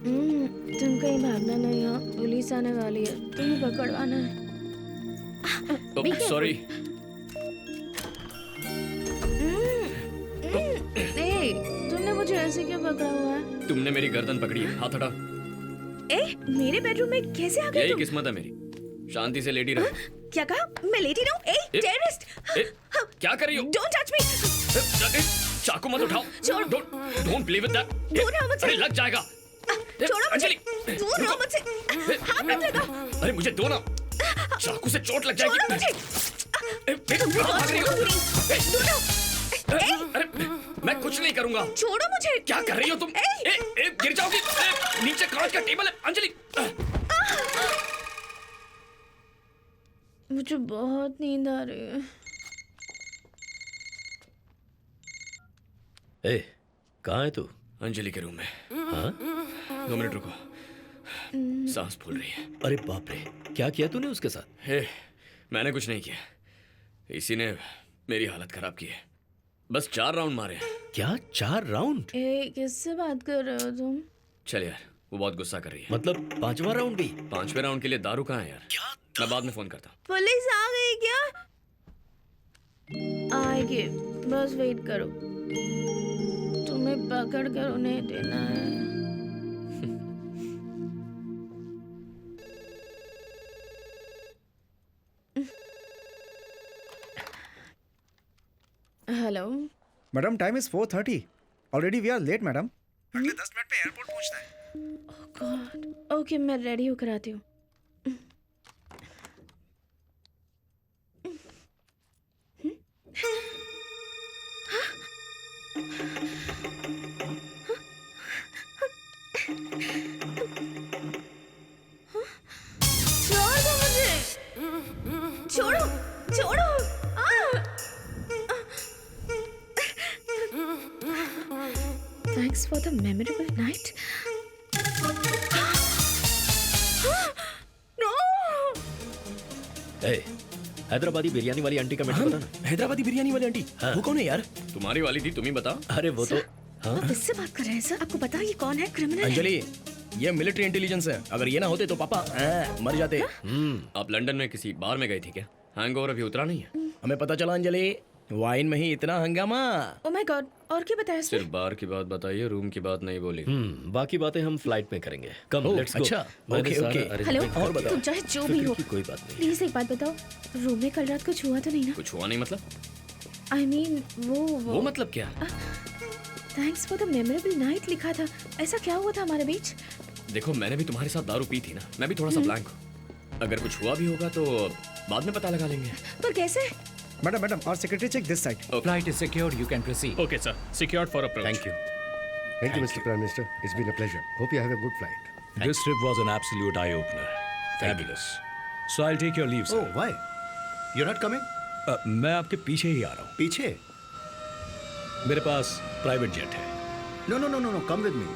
तुम कहीं भागना नहीं हो, पुलिस आने वाली है, तुम्हें पकड़वाना है। Be careful. सॉरी। ए, तुमने मुझे ऐसे क्यों पकड़ा हुआ है? तुमने मेरी गर्दन पकड़ी है, हाथ हटा। ए, मेरे बेडरूम में कैसे आ गए यही तुम? किस्मत है मेरी, शांति से लेटी रहो। क्या कहा? मैं लेटी रहूं? ए, टेररिस्ट! क्या कर रही हो? Don't touch me! चाकू मत उठाओ। छोड़। Don't play with that. दूर रहो मुझसे। अरे लग जाएगा। छोड़ो मुझे! अंजलि, दूर रहो मुझसे! हाथ मत लगाओ! अरे मुझे दो ना, चाकू से चोट लग जाएगी। छोड़ो मुझे! कहाँ भाग रही हो? दूर रहो! अरे मैं कुछ नहीं करूंगा। छोड़ो मुझे! क्या कर रही हो तुम? गिर जाओगी। नीचे कांच का टेबल है अंजलि। मुझे बहुत नींद आ रही है। ए, कहाँ है तू? अंजलि के रूम में। हाँ? 2 मिनट रुको, सांस फूल रही है। अरे बाप रे, क्या किया तूने उसके साथ? मैंने कुछ नहीं किया, इसी ने मेरी हालत खराब की है। बस 4 राउंड मारे हैं। क्या 4 राउंड? किससे बात कर रहे हो तुम? चल यार, वो बहुत गुस्सा कर रही है। मतलब 5वां राउंड भी? 5वें राउंड के लिए दारू कहाँ है यार? क्या? मैं बाद में फोन करता हूँ। पुलिस आ गई क्या? आएगी, बस वेट करो। तुम्हें पकड़ कर उन्हें देना है। Hello madam, time is 4:30। Already we are late madam. अगले 10 मिनट में एयरपोर्ट पहुंचना है। Oh God. ओके, मैं रेडी होकर आती हूँ। छोड़ दो मुझे! छोड़ो! छोड़ो! Thanks for the memorable night. No! ए, हैदराबादी बिरयानी वाली आंटी का मेरे को बता ना। हैदराबादी बिरयानी वाली आंटी? हाँ। वो कौन है यार? तुम्हारी वाली थी, तुम ही बताओ। अरे वो तो हाँ? आप इससे बात कर रहे हैं सर? आपको पता है ये कौन है? क्रिमिनल है। अंजलि, ये मिलिट्री इंटेलिजेंस है। अगर ये ना होते तो पापा मर जाते। आप लंदन में किसी बार में गई थी क्या? हैंगओवर अभी उतरा नहीं है? हमें पता चला अंजलि, वाइन में ही इतना हंगामा। ओह माय गॉड, और क्या बताया इसने? सिर्फ बार की बात बताइए, रूम की बात नहीं बोली। बाकी बातें हम फ्लाइट में करेंगे। कम, ओह, लेट्स गो। अच्छा, मैंने ओके, सारा ओके। हेलो, arrangement कर दिया। तुम चाहे जो भी हो, फिक्र की कोई बात नहीं। प्लीज एक बात बताओ, रूम में कल रात कुछ हुआ तो नहीं ना? कुछ हुआ नहीं मतलब? आई मीन वो मतलब क्या? Thanks for the memorable night लिखा था, ऐसा क्या हुआ था हमारे बीच? देखो, मैंने भी तुम्हारे साथ दारू पी थी ना, मैं भी थोड़ा सा ब्लैंक हूँ। अगर कुछ हुआ भी होगा तो बाद में पता लगा लेंगे। पर कैसे? मैडम मैडम, और secretary check this side. Flight is secured. You can proceed. Okay, sir. Secured for approach. Thank you. Thank you, Mr. Prime Minister. It's been a pleasure. Hope you have a good flight. This trip was an absolute eye-opener. Fabulous. So I'll take your leave, sir. Oh, why? You're not coming? मैं आपके पीछे ही आ रहा हूँ। पीछे? मेरे पास private jet है। No. Come with me.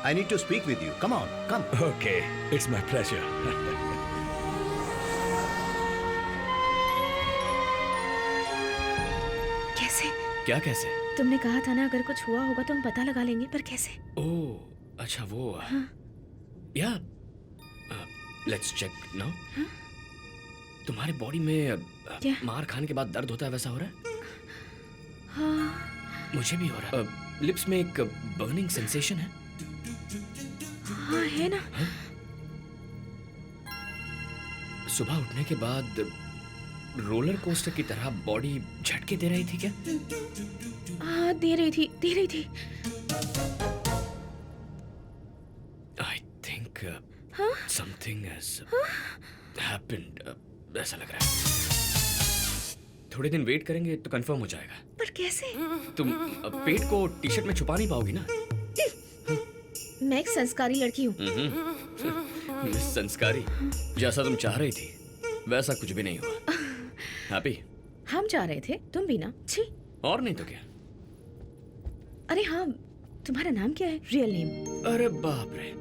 I need to speak with you. Come on, come. Okay, it's my pleasure. कैसे? क्या कैसे? तुमने कहा था ना अगर कुछ हुआ होगा तो हम पता लगा लेंगे, पर कैसे? ओह अच्छा, वो या लेट्स चेक नाउ। तुम्हारे बॉडी में क्या? मार खाने के बाद दर्द होता है, वैसा हो रहा है? हाँ मुझे भी हो रहा है। लिप्स में एक बर्निंग सेंसेशन है। हाँ है ना। सुबह उठने के बाद रोलर कोस्टर की तरह बॉडी झटके दे रही थी क्या? हाँ दे रही थी। I think something has happened, ऐसा लग रहा है। थोड़े दिन वेट करेंगे तो कंफर्म हो जाएगा। पर कैसे? तुम पेट को टी शर्ट में छुपा नहीं पाओगी ना? मैं एक संस्कारी लड़की हूँ। संस्कारी? जैसा तुम चाह रही थी वैसा कुछ भी नहीं हुआ। हैप्पी? हम जा रहे थे, तुम भी ना। छी। और नहीं तो क्या। अरे हाँ, तुम्हारा नाम क्या है? Real name? अरे बाप रे,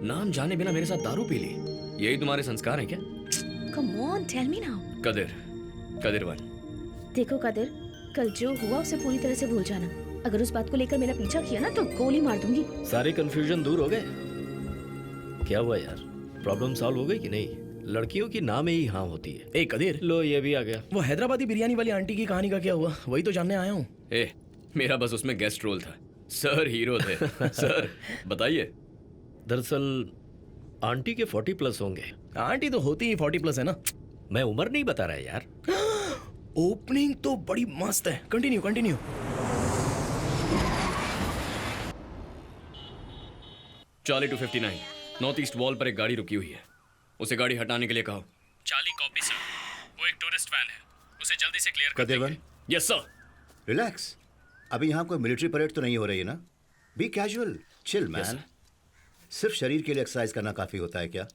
नाम जाने बिना मेरे साथ दारू पी ली, यही तुम्हारे संस्कार हैं क्या? Come on, tell me now. Kadir one. देखो कदिर, कल जो हुआ उसे पूरी तरह से भूल जाना। अगर उस बात को लेकर मेरा पीछा किया ना तो गोली मार दूंगी। सारे कंफ्यूजन दूर हो गए? क्या हुआ यार, प्रॉब्लम सॉल्व हो गई कि नहीं? लड़कियों की नाम ही हाँ होती है। ए कदीर, लो ये भी आ गया। वो हैदराबादी बिरयानी वाली आंटी की कहानी का क्या हुआ? वही तो जानने आया हूँ। ए, मेरा बस उसमें गेस्ट रोल था, सर हीरो थे। सर बताइए। दरअसल आंटी के 40 प्लस होंगे। आंटी तो होती ही 40 प्लस है ना। मैं उम्र नहीं बता रहा यार। ओपनिंग तो बड़ी मस्त है। Continue continue. Charlie 259 north east wall पर एक गाड़ी रुकी हुई है, उसे गाड़ी हटाने के लिए कहो। चार्ली कॉपी सर, वो एक टूरिस्ट वैन है, उसे जल्दी से क्लियर कर कदेवन, दीजिए। Yes sir. रिलैक्स। अभी यहाँ कोई मिलिट्री परेड तो नहीं हो रही है ना? Be casual, chill man. सिर्फ शरीर के लिए एक्सरसाइज करना काफी होता है क्या?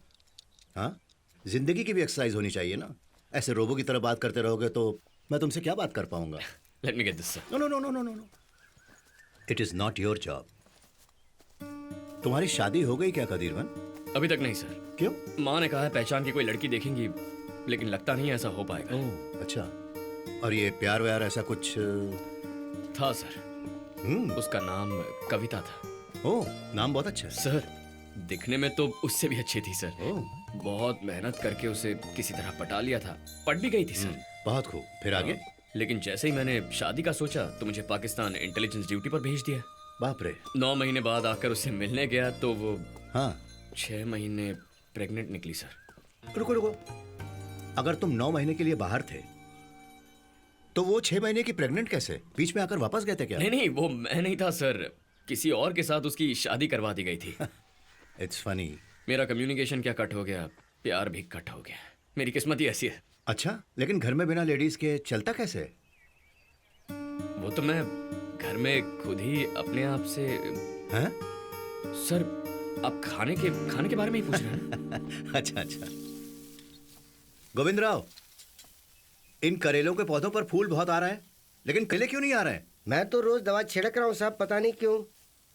हाँ, जिंदगी की भी एक्सरसाइज होनी चाहिए ना। ऐसे रोबो की तरह बात करते रहोगे तो मैं तुमसे क्या बात कर पाऊंगा? Let me get this sir. No no no no no no no, it is not your job. तुम्हारी शादी हो गई क्या कदीरवन? अभी तक नहीं सर। क्यों? माँ ने कहा है पहचान की कोई लड़की देखेंगी, लेकिन लगता नहीं ऐसा हो पाएगा। ओह अच्छा। और ये प्यार व्यार ऐसा कुछ? था सर, उसका नाम कविता था। ओह, नाम बहुत अच्छा है। सर दिखने में तो उससे भी अच्छी थी सर। ओह, बहुत मेहनत करके उसे किसी तरह पटा लिया था, पट भी गई थी सर। बहुत खूब। फिर आगे? लेकिन जैसे ही मैंने शादी का सोचा तो मुझे पाकिस्तान इंटेलिजेंस ड्यूटी पर भेज दिया। बाप रे। 9 महीने बाद आकर उससे मिलने गया तो वो हाँ, 6 महीने प्रेग्नेंट निकली सर। रुको रुको, अगर तुम 9 महीने के लिए बाहर थे तो वो 6 महीने की प्रेग्नेंट कैसे? बीच में आकर वापस गए थे क्या? नहीं नहीं, वो मैं नहीं था सर, किसी और के साथ उसकी शादी करवा दी गई थी। It's funny. मेरा कम्युनिकेशन क्या कट हो गया, प्यार भी कट हो गया। मेरी किस्मत ही ऐसी है। अच्छा, लेकिन घर में बिना लेडीज के चलता कैसे? वो तो मैं घर में खुद ही अपने आप से। हैं? सर आप खाने के बारे में ही पूछ रहे हैं? अच्छा अच्छा। गोविंद राव, इन करेलों के पौधों पर फूल बहुत आ रहे हैं, लेकिन केले क्यों नहीं आ रहे हैं? मैं तो रोज दवा छिड़क रहा हूँ साहब, पता नहीं क्यों।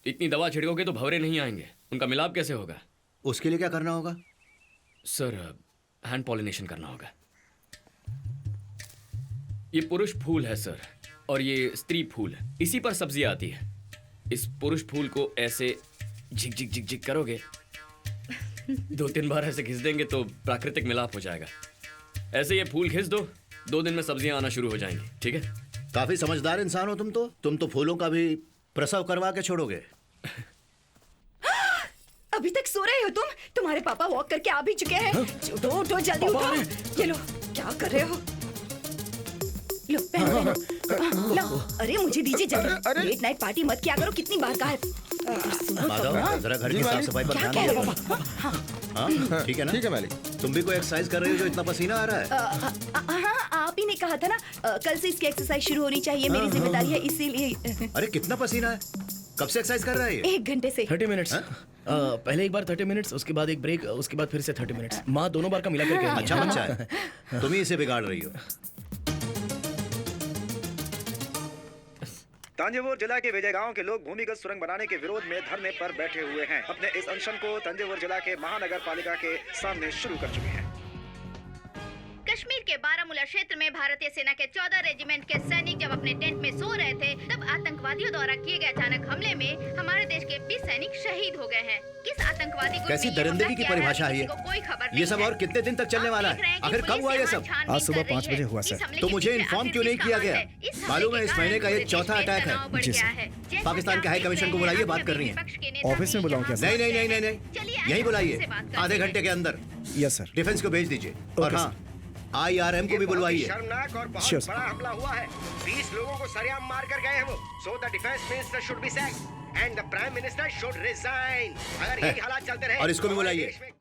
इतनी दवा छिड़कोगे तो भंवरे नहीं आएंगे, उनका मिलाप कैसे होगा? उसके लिए क्या करना होगा? सर हैंड पॉलिनेशन करना होगा। ये पुरुष फूल है सर, और ये स्त्री फूल है, इसी पर सब्जी आती है। इस पुरुष फूल को ऐसे झिक झिक झिक झिक करोगे, 2-3 बार ऐसे घिस देंगे तो प्राकृतिक मिलाप हो जाएगा। ऐसे ये फूल घिस दो, 2 दिन में सब्जियां आना शुरू हो जाएंगी। ठीक है? काफी समझदार इंसान हो तुम तो फूलों का भी प्रसव करवा के छोड़ोगे। अभी तक सो रहे हो तुम? तुम्हारे पापा वॉक करके आ भी चुके हैं। उठो उठो जल्दी उठो। ये लो, क्या कर रहे हो? लो पहनो पहनो। लो, अरे मुझे दीजिए जल्दी। लेट नाइट पार्टी मत किया करो, कितनी बार कहा है। माधव, जरा घर की साफ सफाई पर क्या ध्यान कह रहे दो। हो? हाँ, ठीक है ना? ठीक है मालिक। तुम भी कोई एक्सरसाइज कर रही हो जो इतना पसीना आ रहा है? हाँ, आप ही ने कहा था ना, कल से इसकी एक्सरसाइज शुरू होनी चाहिए, मेरी जिम्मेदारी है, इसीलिए। अरे कितना पसीना है? कब से एक्सरसाइज कर रहा है ये? 1 घंटे से। 30 मिनट्स। पहले एक बार 30 मिनट्स, उसके बाद एक ब्रेक, उसके बाद फिर से 30 मिनट्स। माँ दोनों बार का मिला करके। अच्छा बच्चा है, तुम ही इसे बिगाड़ रही हो। तंजावुर जिला के विजय गांव के लोग भूमिगत सुरंग बनाने के विरोध में धरने पर बैठे हुए हैं। अपने इस अनशन को तंजावुर जिला के महानगर पालिका के सामने शुरू कर चुके हैं। कश्मीर के बारामूला क्षेत्र में भारतीय सेना के 14 रेजिमेंट के सैनिक जब अपने टेंट में सो रहे थे, तब आतंकवादियों द्वारा किए गए अचानक हमले में हमारे देश के 20 सैनिक शहीद हो गए हैं। किस आतंकवादी ग्रुप कैसी ने ये हमला दरिंदगी की किया है, परिभाषा है किसी ये? को कोई खबर ये नहीं सब है। और कितने दिन तक चलने आप वाला देख रहे है? हैं कि आखिर कब पुलिस हुआ ये यहाँ सब? छानबीन आज सुबह कर रही 5 बजे है। हुआ, इस सर। हमले तो के मुझे पीछे इन्फॉर्म आखिर क्यों नहीं किसका किया हाथ गया? है? इस हमले मालूम है के इस कारण महीने का ये पूरे देश चौथा में अटैक है। तनाव बढ़ जी, गया सर। है। जैसा पाकिस्तान के कि हाई आप कमीशन देख को रहे बुलाइए, हैं, बात अभी करनी है। विपक्ष के नेता ऑफिस में भी बुलाऊं क्या, यहाँ सर? नहीं, चलिए, यहीं बुलाइए। से बात करते आधे हैं। घंटे के अंदर यस सर। डिफेंस को भेज दीजिए। और हाँ, IRM को भी बुलवाइए। शर्मनाक और बहुत Sure, sir. बड़ा हमला हुआ है। 20 लोगों को सरेआम मार कर गए हैं वो। So the defense minister should be sacked and the prime minister should resign. अगर यही हालात चलते रहे और इसको भी तो हमारे बुलाइए। देश में